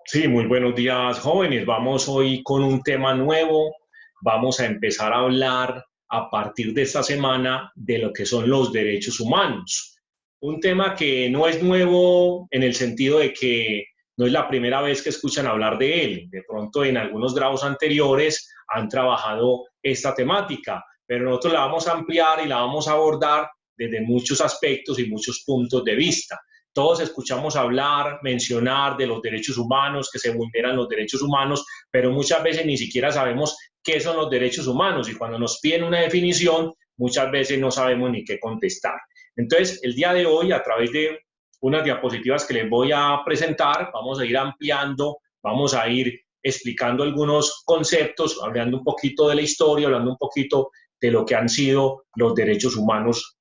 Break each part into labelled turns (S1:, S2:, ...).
S1: Sí, muy buenos días, jóvenes. Vamos hoy con un tema nuevo. Vamos a empezar a hablar a partir de esta semana de lo que son los derechos humanos. Un tema que no es nuevo en el sentido de que no es la primera vez que escuchan hablar de él. De pronto en algunos grados anteriores han trabajado esta temática, pero nosotros la vamos a ampliar y la vamos a abordar desde muchos aspectos y muchos puntos de vista. Todos escuchamos hablar, mencionar de los derechos humanos, que se vulneran los derechos humanos, pero muchas veces ni siquiera sabemos qué son los derechos humanos y cuando nos piden una definición, muchas veces no sabemos ni qué contestar. Entonces, el día de hoy, a través de unas diapositivas que les voy a presentar, vamos a ir ampliando, vamos a ir explicando algunos conceptos, hablando un poquito de la historia, hablando un poquito de lo que han sido los derechos humanos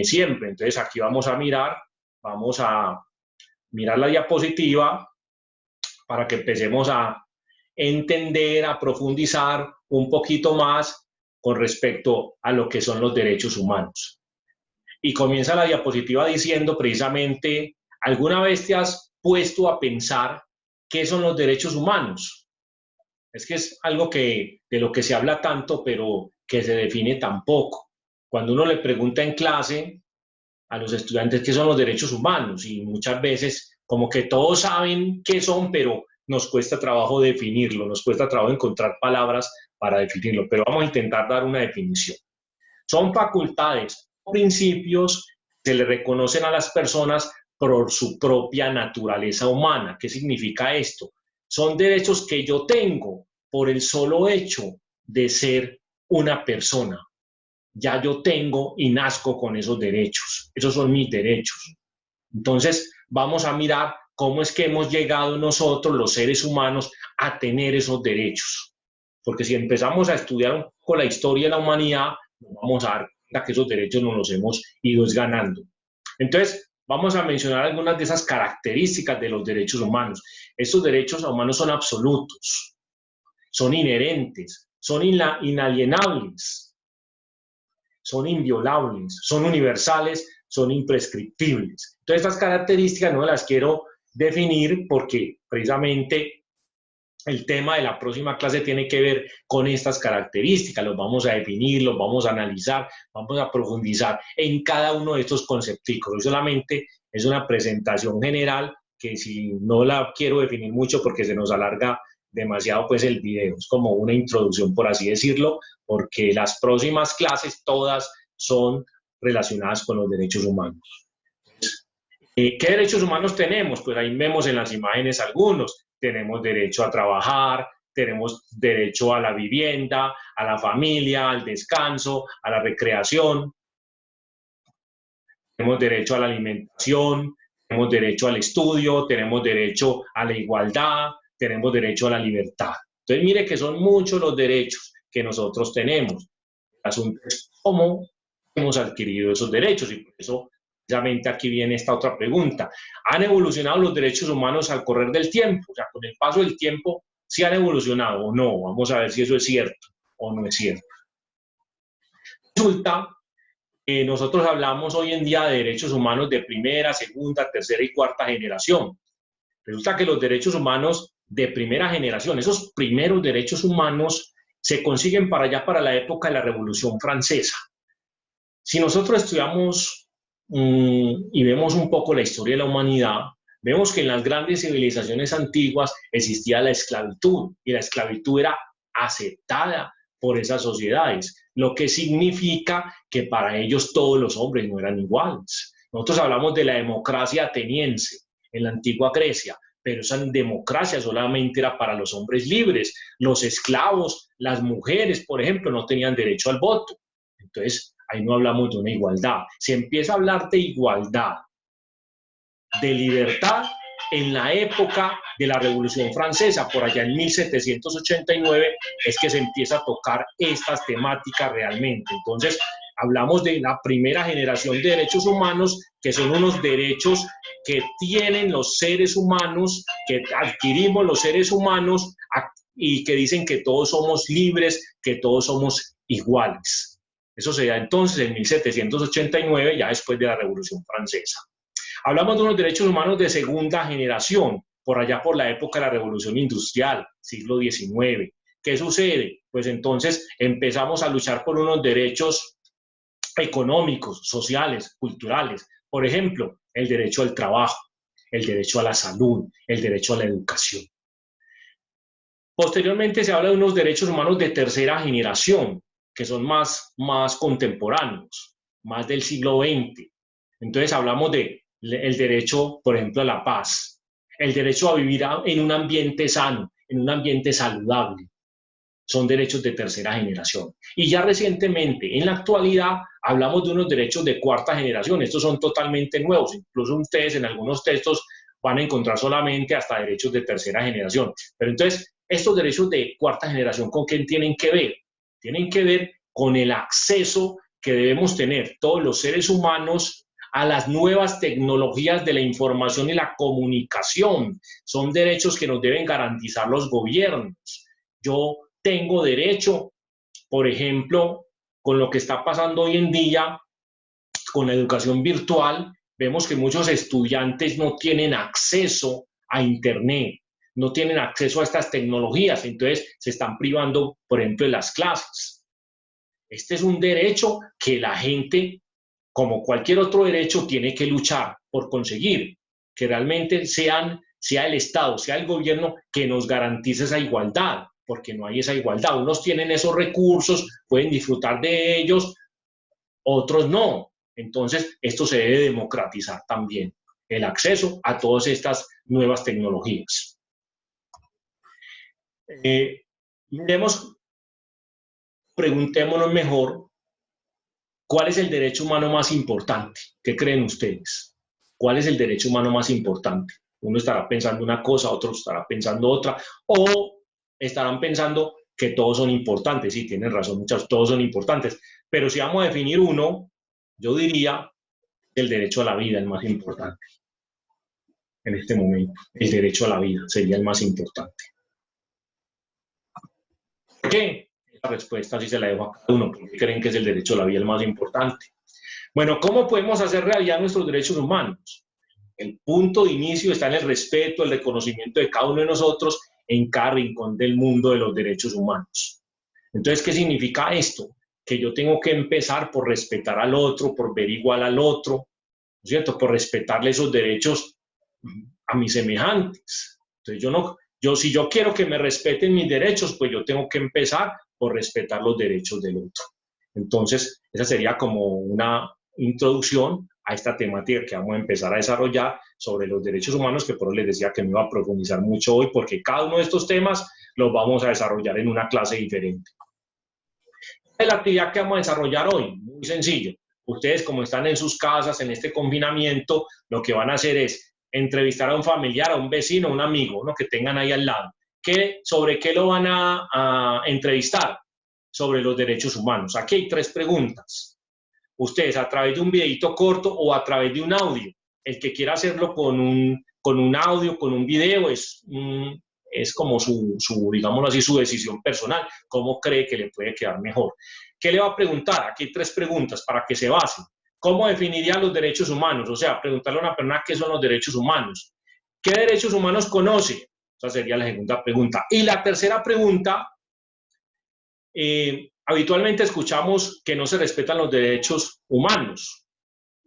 S1: siempre. Entonces, aquí vamos a mirar la diapositiva para que empecemos a entender, a profundizar un poquito más con respecto a lo que son los derechos humanos. Y comienza la diapositiva diciendo precisamente, ¿alguna vez te has puesto a pensar qué son los derechos humanos? Es que es algo de lo que se habla tanto, pero que se define tan poco. Cuando uno le pregunta en clase a los estudiantes qué son los derechos humanos y muchas veces como que todos saben qué son, pero nos cuesta trabajo definirlo, nos cuesta trabajo encontrar palabras para definirlo, pero vamos a intentar dar una definición. Son facultades o principios que se le reconocen a las personas por su propia naturaleza humana. ¿Qué significa esto? Son derechos que yo tengo por el solo hecho de ser una persona. Ya yo tengo y nazco con esos derechos. Esos son mis derechos. Entonces, vamos a mirar cómo es que hemos llegado nosotros, los seres humanos, a tener esos derechos. Porque si empezamos a estudiar un poco la historia de la humanidad, nos vamos a dar cuenta que esos derechos nos los hemos ido ganando. Entonces, vamos a mencionar algunas de esas características de los derechos humanos. Estos derechos humanos son absolutos, son inherentes, son inalienables, son inviolables, son universales, son imprescriptibles. Entonces, estas características no las quiero definir porque precisamente el tema de la próxima clase tiene que ver con estas características. Los vamos a definir, los vamos a analizar, vamos a profundizar en cada uno de estos conceptos. Hoy solamente es una presentación general que si no la quiero definir mucho porque se nos alarga demasiado pues el video, es como una introducción por así decirlo, porque las próximas clases todas son relacionadas con los derechos humanos. ¿Qué derechos humanos tenemos? Pues ahí vemos en las imágenes algunos. Tenemos derecho a trabajar, tenemos derecho a la vivienda, a la familia, al descanso, a la recreación, tenemos derecho a la alimentación, tenemos derecho al estudio, tenemos derecho a la igualdad, tenemos derecho a la libertad. Entonces, mire que son muchos los derechos que nosotros tenemos. El asunto es cómo hemos adquirido esos derechos y por eso precisamente aquí viene esta otra pregunta. ¿Han evolucionado los derechos humanos al correr del tiempo? O sea, con el paso del tiempo, ¿sí han evolucionado o no? Vamos a ver si eso es cierto o no es cierto. Resulta que nosotros hablamos hoy en día de derechos humanos de primera, segunda, tercera y cuarta generación. Resulta que los derechos humanos de primera generación, esos primeros derechos humanos, se consiguen para allá, para la época de la Revolución Francesa. Si nosotros estudiamos y vemos un poco la historia de la humanidad, vemos que en las grandes civilizaciones antiguas existía la esclavitud y la esclavitud era aceptada por esas sociedades, lo que significa que para ellos todos los hombres no eran iguales. Nosotros hablamos de la democracia ateniense en la antigua Grecia, pero esa democracia solamente era para los hombres libres. Los esclavos, las mujeres, por ejemplo, no tenían derecho al voto. Entonces, ahí no hablamos de una igualdad. Se empieza a hablar de igualdad, de libertad en la época de la Revolución Francesa, por allá en 1789, es que se empieza a tocar estas temáticas realmente. Entonces, hablamos de la primera generación de derechos humanos, que son unos derechos que tienen los seres humanos, que adquirimos los seres humanos y que dicen que todos somos libres, que todos somos iguales. Eso se da entonces en 1789, ya después de la Revolución Francesa. Hablamos de unos derechos humanos de segunda generación. por allá por la época de la Revolución Industrial, siglo XIX. ¿Qué sucede? Pues entonces empezamos a luchar por unos derechos económicos, sociales, culturales. Por ejemplo, el derecho al trabajo, el derecho a la salud, el derecho a la educación. Posteriormente se habla de unos derechos humanos de tercera generación, que son más contemporáneos, más del siglo XX. Entonces hablamos de el derecho, por ejemplo, a la paz, el derecho a vivir en un ambiente sano, en un ambiente saludable. Son derechos de tercera generación. Y ya recientemente, en la actualidad, hablamos de unos derechos de cuarta generación. Estos son totalmente nuevos. Incluso ustedes en algunos textos van a encontrar solamente hasta derechos de tercera generación. Pero entonces, estos derechos de cuarta generación, ¿con qué tienen que ver? Tienen que ver con el acceso que debemos tener todos los seres humanos a las nuevas tecnologías de la información y la comunicación. Son derechos que nos deben garantizar los gobiernos. Yo tengo derecho, por ejemplo, con lo que está pasando hoy en día con la educación virtual, vemos que muchos estudiantes no tienen acceso a Internet, no tienen acceso a estas tecnologías, entonces se están privando, por ejemplo, de las clases. Este es un derecho que la gente, como cualquier otro derecho, tiene que luchar por conseguir, que realmente sea el Estado, sea el gobierno que nos garantice esa igualdad, porque no hay esa igualdad. Unos tienen esos recursos, pueden disfrutar de ellos, otros no. Entonces, esto se debe democratizar también, el acceso a todas estas nuevas tecnologías. Preguntémonos mejor, ¿cuál es el derecho humano más importante? ¿Qué creen ustedes? ¿Cuál es el derecho humano más importante? Uno estará pensando una cosa, otro estará pensando otra, o estarán pensando que todos son importantes. Sí, tienen razón, muchos, todos son importantes. Pero si vamos a definir uno, yo diría el derecho a la vida, el más importante. En este momento, el derecho a la vida sería el más importante. ¿Por qué? La respuesta sí se la dejo a cada uno, porque creen que es el derecho a la vida el más importante. Bueno, ¿cómo podemos hacer realidad nuestros derechos humanos? El punto de inicio está en el respeto, el reconocimiento de cada uno de nosotros en cada rincón del mundo de los derechos humanos. Entonces, ¿qué significa esto? Que yo tengo que empezar por respetar al otro, por ver igual al otro, ¿no es cierto? Por respetarle esos derechos a mis semejantes. Entonces, si yo quiero que me respeten mis derechos, pues yo tengo que empezar por respetar los derechos del otro. Entonces, esa sería como una introducción a esta temática que vamos a empezar a desarrollar sobre los derechos humanos, que por eso les decía que no iba a profundizar mucho hoy, porque cada uno de estos temas los vamos a desarrollar en una clase diferente. ¿Cuál es la actividad que vamos a desarrollar hoy? Muy sencillo. Ustedes, como están en sus casas, en este confinamiento, lo que van a hacer es entrevistar a un familiar, a un vecino, a un amigo, ¿no? Que tengan ahí al lado. ¿Sobre qué lo van a entrevistar? Sobre los derechos humanos. Aquí hay 3 preguntas. Ustedes, a través de un videito corto o a través de un audio. El que quiera hacerlo con un audio, con un video, es como digámoslo así, su decisión personal, cómo cree que le puede quedar mejor. ¿Qué le va a preguntar? Aquí hay 3 preguntas para que se basen. ¿Cómo definiría los derechos humanos? O sea, preguntarle a una persona qué son los derechos humanos. ¿Qué derechos humanos conoce? Esa sería la segunda pregunta. Y la tercera pregunta, habitualmente escuchamos que no se respetan los derechos humanos.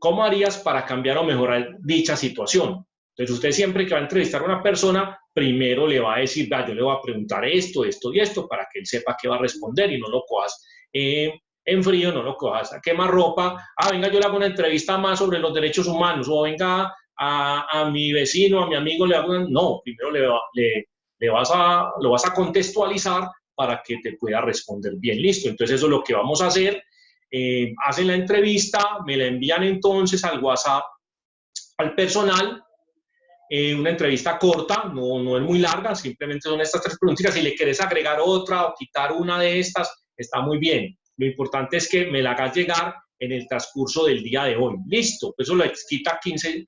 S1: ¿Cómo harías para cambiar o mejorar dicha situación? Entonces, usted siempre que va a entrevistar a una persona, primero le va a decir, yo le voy a preguntar esto, esto y esto, para que él sepa qué va a responder y no lo cojas en frío, no lo cojas a quemarropa. Venga, yo le hago una entrevista más sobre los derechos humanos, o venga a mi vecino, a mi amigo, le hago una... No, primero lo vas a contextualizar para que te pueda responder bien. Listo, entonces eso es lo que vamos a hacer. Hacen la entrevista, me la envían entonces al WhatsApp, al personal, una entrevista corta, no es muy larga, simplemente son estas 3 preguntas. Si le quieres agregar otra o quitar una de estas, está muy bien. Lo importante es que me la hagas llegar en el transcurso del día de hoy. Listo, eso le quita 15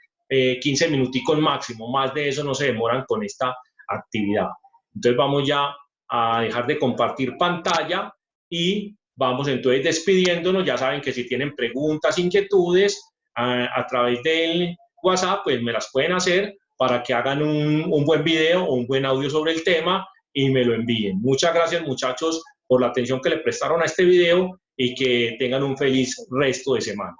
S1: minuticos máximo, más de eso no se demoran con esta actividad. Entonces vamos ya a dejar de compartir pantalla y vamos entonces despidiéndonos. Ya saben que si tienen preguntas, inquietudes, a través del WhatsApp, pues me las pueden hacer, para que hagan un buen video o un buen audio sobre el tema y me lo envíen. Muchas gracias, muchachos, por la atención que le prestaron a este video y que tengan un feliz resto de semana.